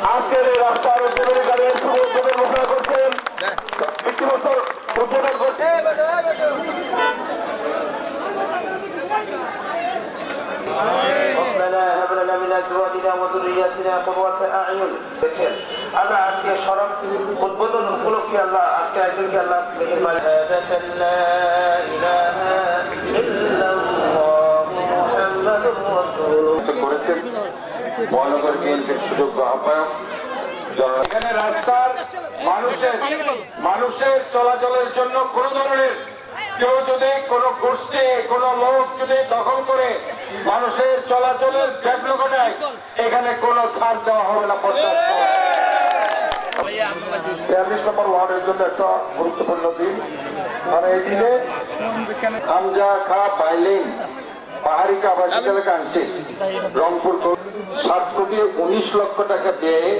আজকের এই রাস্তার উদ্বোধনী কাজের শুভ উদ্বোধন ঘোষণা করছেন, ভিত্তিপ্রস্তর উদ্বোধন করছেন। আল্লাহ আজকে সড়ক উদ্বোধন উপলক্ষে আল্লাহ আজকে একজনকে আল্লাহ করেছেন মহানগর বিএনপির সুযোগ্য আহ্বায়ক। এখানে রাস্তার মানুষের চলাচলের জন্য কোন ধরনের কেউ যদি কোন গোষ্ঠী কোন লোক যদি দখল করে মানুষের চলাচলের ব্যাঘ্র ঘটায় এখানে কোনো ছাড় দেওয়া হবে না। 43 নম্বর ওয়ার্ডের জন্য একটা গুরুত্বপূর্ণ দিন, মানে এই দিনে হামজা খা বাইলিন পাহাড়ি আবাসিক এলাকা আংশিক রংপুর 7 কোটি 19 লক্ষ টাকা ব্যয়ে